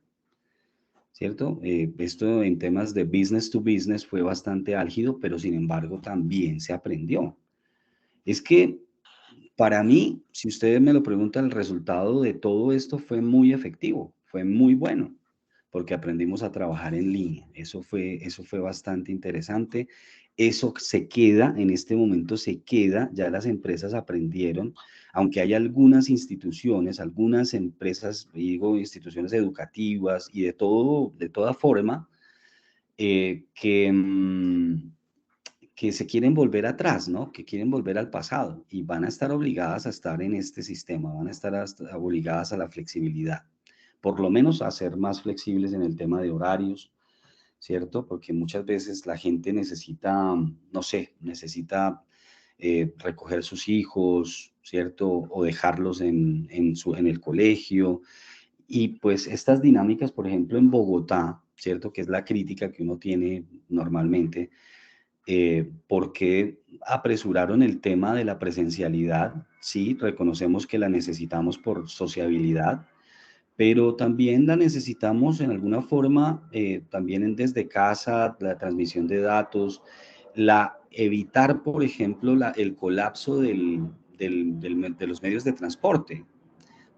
¿Cierto? Esto en temas de business to business fue bastante álgido, pero sin embargo también se aprendió. Es que para mí, si ustedes me lo preguntan, el resultado de todo esto fue muy efectivo, fue muy bueno, porque aprendimos a trabajar en línea. Eso fue bastante interesante. Eso se queda, en este momento se queda, ya las empresas aprendieron, aunque hay algunas instituciones, algunas empresas, digo, instituciones educativas y de toda forma, que se quieren volver atrás, ¿no? Que quieren volver al pasado y van a estar obligadas a estar en este sistema, van a estar obligadas a la flexibilidad, por lo menos a ser más flexibles en el tema de horarios, ¿cierto? Porque muchas veces la gente necesita, no sé, necesita recoger sus hijos, ¿cierto? O dejarlos en el colegio. Y pues estas dinámicas, por ejemplo, en Bogotá, ¿cierto? Que es la crítica que uno tiene normalmente, ¿por qué apresuraron el tema de la presencialidad? Sí, reconocemos que la necesitamos por sociabilidad, pero también la necesitamos en alguna forma, también desde casa, la transmisión de datos, evitar, por ejemplo, el colapso de los medios de transporte,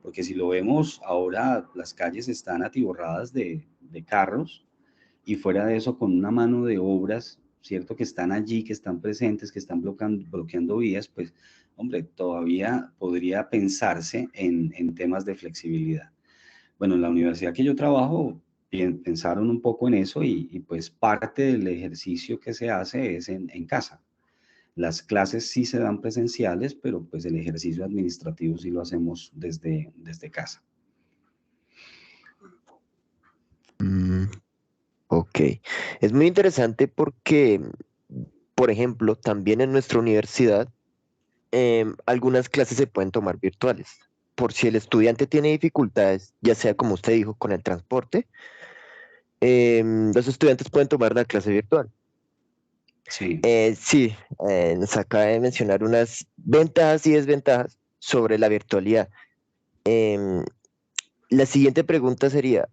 porque si lo vemos ahora, las calles están atiborradas de carros, y fuera de eso, con una mano de obras, ¿cierto? Que están allí, que están presentes, que están bloqueando vías, pues, hombre, todavía podría pensarse en temas de flexibilidad. Bueno, en la universidad que yo trabajo, pensaron un poco en eso y pues parte del ejercicio que se hace es en casa. Las clases sí se dan presenciales, pero pues el ejercicio administrativo sí lo hacemos desde casa. Ok, es muy interesante porque, por ejemplo, también en nuestra universidad, algunas clases se pueden tomar virtuales. Por si el estudiante tiene dificultades, ya sea como usted dijo, con el transporte, los estudiantes pueden tomar una clase virtual. Sí. Sí, nos acaba de mencionar unas ventajas y desventajas sobre la virtualidad. Em, la siguiente pregunta sería,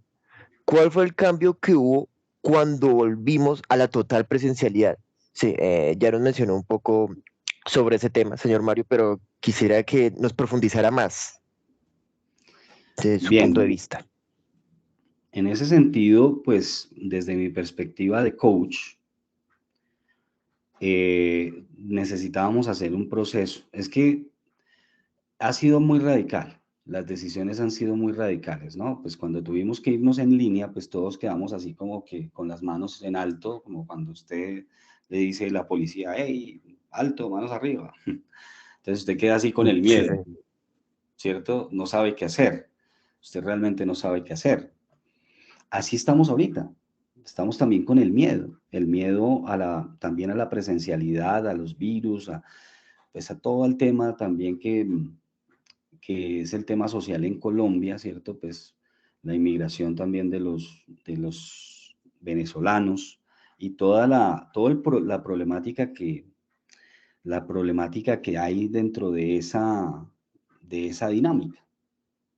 ¿cuál fue el cambio que hubo cuando volvimos a la total presencialidad? Sí, ya nos mencionó un poco sobre ese tema, señor Mario, pero quisiera que nos profundizara más de su punto de Bien, vista. en ese sentido, pues desde mi perspectiva de coach, necesitábamos hacer un proceso. Es que ha sido muy radical, las decisiones han sido muy radicales, ¿no? Pues cuando tuvimos que irnos en línea, pues todos quedamos así como que con las manos en alto, como cuando usted le dice a la policía, hey, alto, manos arriba. Entonces usted queda así con el Sí, miedo, ¿cierto? No sabe qué hacer. Usted realmente no sabe qué hacer. Así estamos ahorita. Estamos también con el miedo también a la presencialidad, a los virus, pues a todo el tema también que es el tema social en Colombia, ¿cierto? Pues la inmigración también de los venezolanos y la problemática que hay dentro de esa dinámica,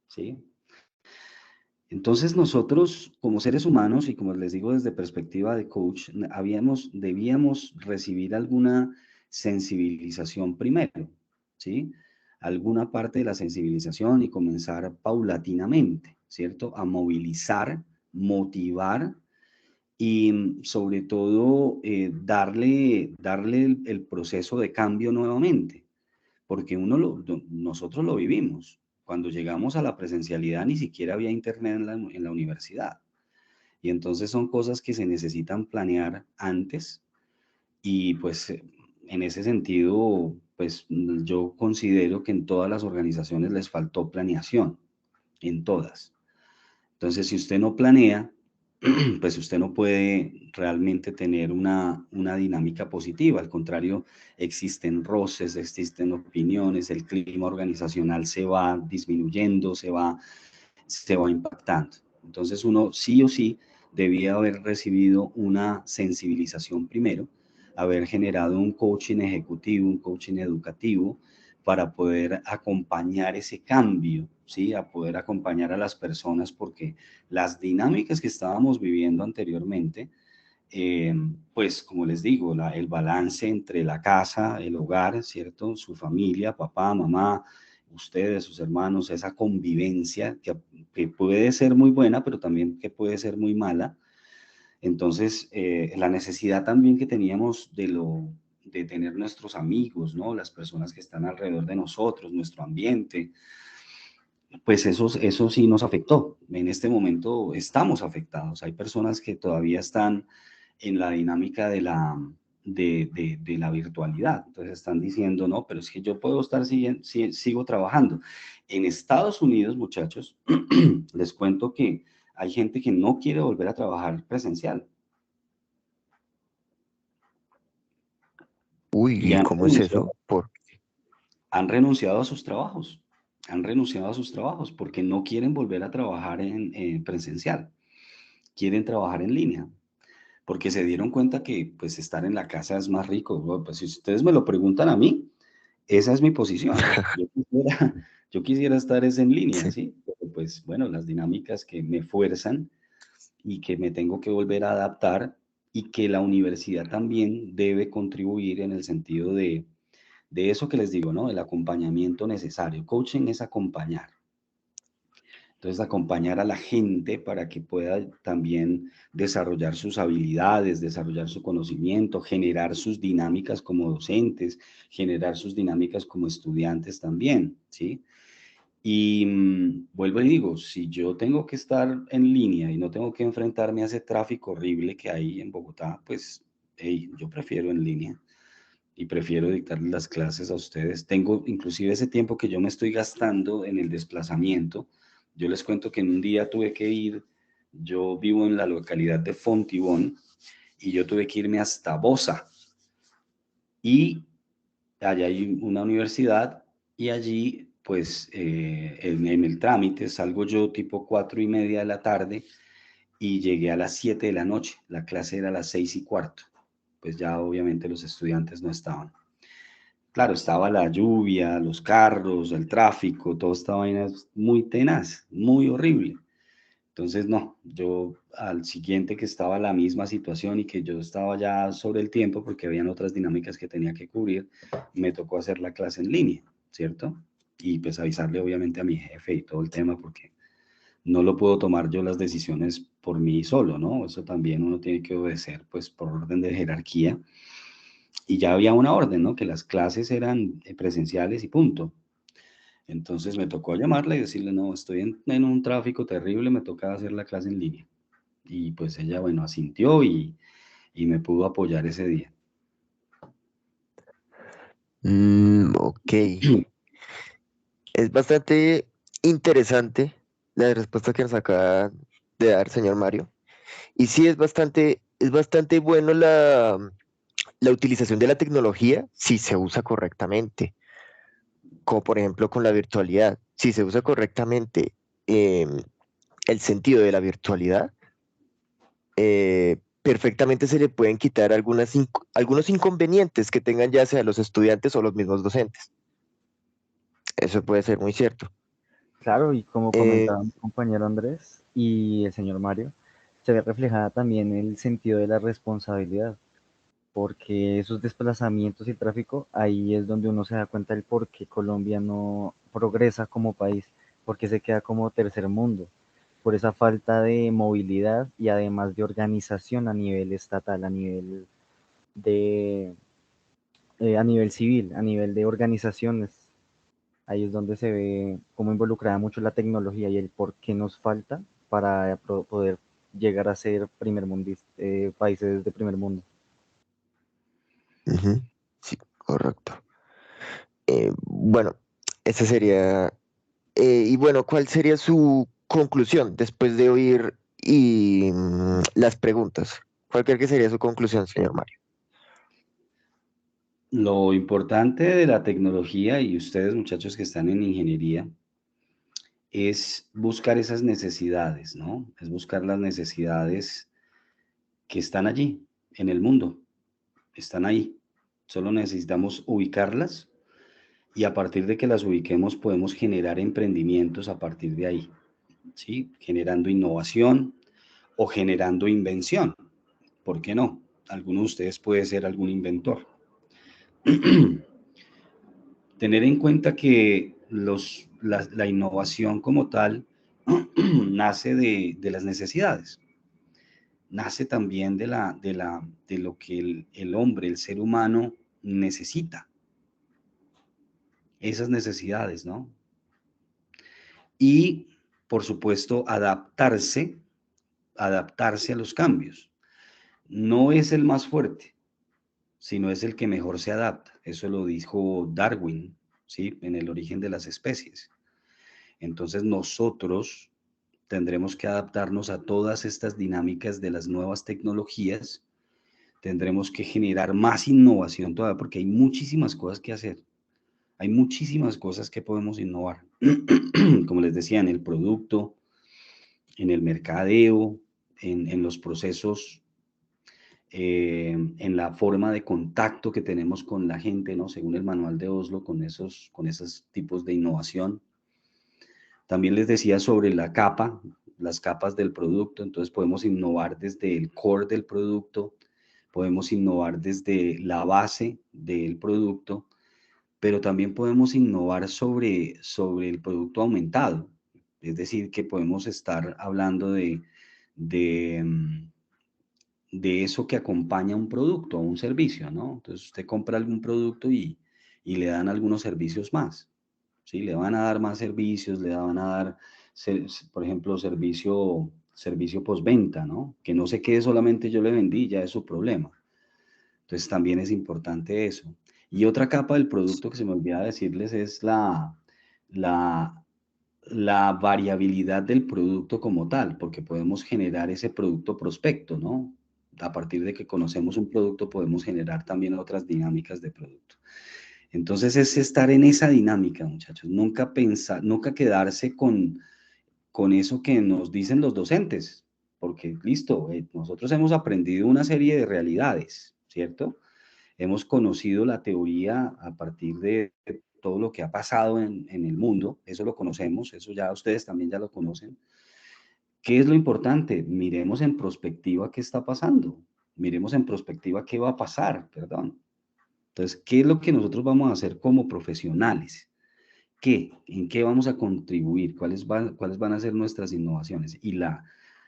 ¿sí? Entonces nosotros, como seres humanos, y como les digo desde perspectiva de coach, debíamos recibir alguna sensibilización primero, ¿sí? Alguna parte de la sensibilización y comenzar paulatinamente, ¿cierto? A movilizar, motivar y sobre todo darle el proceso de cambio nuevamente, porque nosotros lo vivimos. Cuando llegamos a la presencialidad ni siquiera había internet en la universidad. Y entonces son cosas que se necesitan planear antes y pues en ese sentido, pues yo considero que en todas las organizaciones les faltó planeación, en todas. Entonces, si usted no planea, pues usted no puede realmente tener una dinámica positiva. Al contrario, existen roces, existen opiniones, el clima organizacional se va disminuyendo, se va impactando. Entonces, uno sí o sí debía haber recibido una sensibilización primero, haber generado un coaching ejecutivo, un coaching educativo, para poder acompañar ese cambio, ¿sí? A poder acompañar a las personas, porque las dinámicas que estábamos viviendo anteriormente, pues como les digo, el balance entre la casa, el hogar, ¿cierto? Su familia, papá, mamá, ustedes, sus hermanos, esa convivencia que puede ser muy buena, pero también que puede ser muy mala. Entonces, la necesidad también que teníamos de tener nuestros amigos, ¿no? Las personas que están alrededor de nosotros, nuestro ambiente, pues eso sí nos afectó. En este momento estamos afectados. Hay personas que todavía están en la dinámica de la virtualidad. Entonces están diciendo, no, pero es que yo puedo estar sigo trabajando. En Estados Unidos, muchachos, les cuento que hay gente que no quiere volver a trabajar presencial. Uy, Y ¿y cómo es eso? han renunciado a sus trabajos. Han renunciado a sus trabajos porque no quieren volver a trabajar en presencial. Quieren trabajar en línea. Porque se dieron cuenta que pues estar en la casa es más rico. Bueno, pues si ustedes me lo preguntan a mí, esa es mi posición. Yo quisiera estar es en línea, Sí. ¿sí? Pero pues bueno, las dinámicas que me fuerzan y que me tengo que volver a adaptar y que la universidad también debe contribuir en el sentido de eso que les digo, ¿no? El acompañamiento necesario. Coaching es acompañar. Entonces, acompañar a la gente para que pueda también desarrollar sus habilidades, desarrollar su conocimiento, generar sus dinámicas como docentes, generar sus dinámicas como estudiantes también, ¿sí? Y vuelvo y digo, si yo tengo que estar en línea y no tengo que enfrentarme a ese tráfico horrible que hay en Bogotá, pues hey, yo prefiero en línea y prefiero dictarles las clases a ustedes. Tengo inclusive ese tiempo que yo me estoy gastando en el desplazamiento. Yo les cuento que en un día tuve que ir, yo vivo en la localidad de Fontibón y yo tuve que irme hasta Bosa y allá hay una universidad y allí pues en el trámite salgo yo tipo 4:30 de la tarde y llegué a las 7 de la noche. La clase era a las 6:15. Pues ya obviamente los estudiantes no estaban. Claro, estaba la lluvia, los carros, el tráfico, toda esta vaina es muy tenaz, muy horrible. Entonces, no, yo al siguiente que estaba la misma situación y que yo estaba ya sobre el tiempo porque habían otras dinámicas que tenía que cubrir, me tocó hacer la clase en línea, ¿cierto? Y pues avisarle obviamente a mi jefe y todo el tema porque no lo puedo tomar yo las decisiones por mí solo, ¿no? Eso también uno tiene que obedecer pues por orden de jerarquía y ya había una orden, ¿no? Que las clases eran presenciales y punto. Entonces me tocó llamarla y decirle, no, estoy en un tráfico terrible, me toca hacer la clase en línea. Y pues ella, bueno, asintió y me pudo apoyar ese día. Ok. Es bastante interesante la respuesta que nos acaba de dar, señor Mario. Y sí, es bastante bueno la utilización de la tecnología si se usa correctamente, como por ejemplo con la virtualidad. Si se usa correctamente el sentido de la virtualidad, perfectamente se le pueden quitar algunos inconvenientes que tengan ya sea los estudiantes o los mismos docentes. Eso puede ser muy cierto. Claro, y como Eh, comentaba mi compañero Andrés y el señor Mario, se ve reflejada también el sentido de la responsabilidad, porque esos desplazamientos y el tráfico, ahí es donde uno se da cuenta del por qué Colombia no progresa como país, porque se queda como tercer mundo, por esa falta de movilidad y además de organización a nivel estatal, de, a nivel civil, a nivel de organizaciones. Ahí es donde se ve cómo involucrada mucho la tecnología y el por qué nos falta para poder llegar a ser países de primer mundo. Ujú, sí, correcto. Bueno, esa sería. Y bueno, ¿cuál sería su conclusión después de oír las preguntas? ¿Cuál cree que sería su conclusión, señor Mario? Lo importante de la tecnología y ustedes muchachos que están en ingeniería es buscar esas necesidades, ¿no? Es buscar las necesidades que están allí, en el mundo, están ahí. Solo necesitamos ubicarlas y a partir de que las ubiquemos podemos generar emprendimientos a partir de ahí, ¿sí? Generando innovación o generando invención. ¿Por qué no? Alguno de ustedes puede ser algún inventor. Tener en cuenta que la innovación como tal nace de las necesidades, nace también de lo que el hombre, el ser humano necesita, esas necesidades, ¿no? Y, por supuesto, adaptarse a los cambios. No es el más fuerte, sino es el que mejor se adapta. Eso lo dijo Darwin, ¿sí? En El origen de las especies. Entonces nosotros tendremos que adaptarnos a todas estas dinámicas de las nuevas tecnologías, tendremos que generar más innovación todavía, porque hay muchísimas cosas que hacer, hay muchísimas cosas que podemos innovar, como les decía, en el producto, en el mercadeo, en los procesos, en la forma de contacto que tenemos con la gente, ¿no? Según el manual de Oslo, con esos tipos de innovación. También les decía sobre la capa, las capas del producto, entonces podemos innovar desde el core del producto, podemos innovar desde la base del producto, pero también podemos innovar sobre el producto aumentado, es decir, que podemos estar hablando de, de eso que acompaña un producto o un servicio, ¿no? Entonces usted compra algún producto y le dan algunos servicios más, ¿sí? Le van a dar más servicios, le van a dar, por ejemplo, servicio postventa, ¿no? Que no se quede solamente yo le vendí, ya es su problema. Entonces también es importante eso. Y otra capa del producto que se me olvidaba decirles es la, la variabilidad del producto como tal, porque podemos generar ese producto prospecto, ¿no? A partir de que conocemos un producto podemos generar también otras dinámicas de producto. Entonces es estar en esa dinámica, muchachos. Nunca pensar, nunca quedarse con eso que nos dicen los docentes, porque listo, nosotros hemos aprendido una serie de realidades, ¿cierto? Hemos conocido la teoría a partir de todo lo que ha pasado en el mundo, eso lo conocemos, eso ya ustedes también ya lo conocen. ¿Qué es lo importante? Miremos en perspectiva qué está pasando, miremos en perspectiva qué va a pasar, perdón. Entonces, ¿qué es lo que nosotros vamos a hacer como profesionales? ¿Qué? ¿En qué vamos a contribuir? ¿Cuáles van a ser nuestras innovaciones? Y la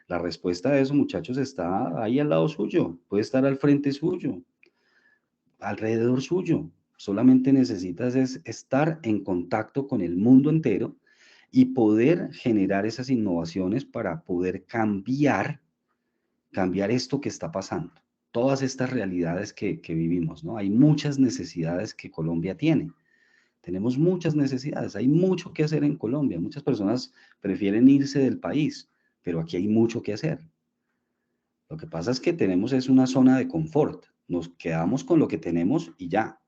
respuesta a eso, muchachos, está ahí al lado suyo, puede estar al frente suyo, alrededor suyo. Solamente necesitas es estar en contacto con el mundo entero y poder generar esas innovaciones para poder cambiar esto que está pasando. Todas estas realidades que vivimos, ¿no? Hay muchas necesidades que Colombia tiene. Tenemos muchas necesidades, hay mucho que hacer en Colombia. Muchas personas prefieren irse del país, pero aquí hay mucho que hacer. Lo que pasa es que tenemos es una zona de confort. Nos quedamos con lo que tenemos y ya.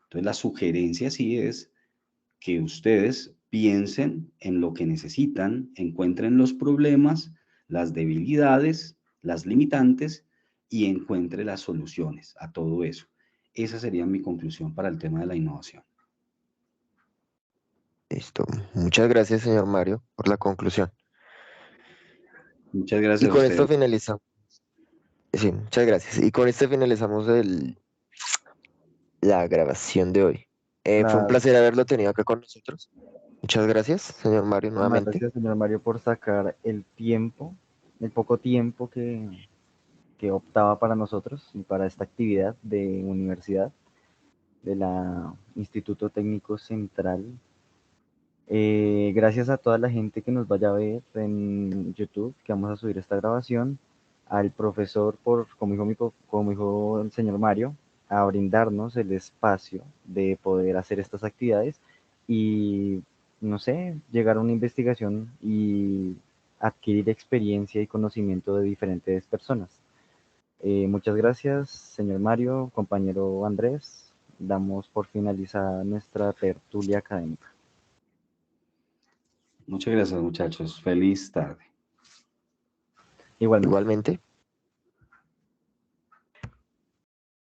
Entonces la sugerencia sí es que ustedes piensen en lo que necesitan, encuentren los problemas, las debilidades, las limitantes y encuentren las soluciones a todo eso. Esa sería mi conclusión para el tema de la innovación. Listo. Muchas gracias, señor Mario, por la conclusión. Muchas Y gracias a con esto ustedes. finalizamos. Sí, muchas gracias. Y con esto finalizamos la grabación de hoy. Fue un La, placer haberlo tenido acá con nosotros. Muchas gracias, señor Mario, Muchísimas nuevamente. gracias, señor Mario, por sacar el poco tiempo que optaba para nosotros y para esta actividad de universidad de la Instituto Técnico Central. Gracias a toda la gente que nos vaya a ver en YouTube, que vamos a subir esta grabación, al profesor, como dijo el señor Mario, a brindarnos el espacio de poder hacer estas actividades y, no sé, llegar a una investigación y adquirir experiencia y conocimiento de diferentes personas. Muchas gracias, señor Mario, compañero Andrés. Damos por finalizada nuestra tertulia académica. Muchas gracias, muchachos. Feliz tarde. Igualmente. Igualmente.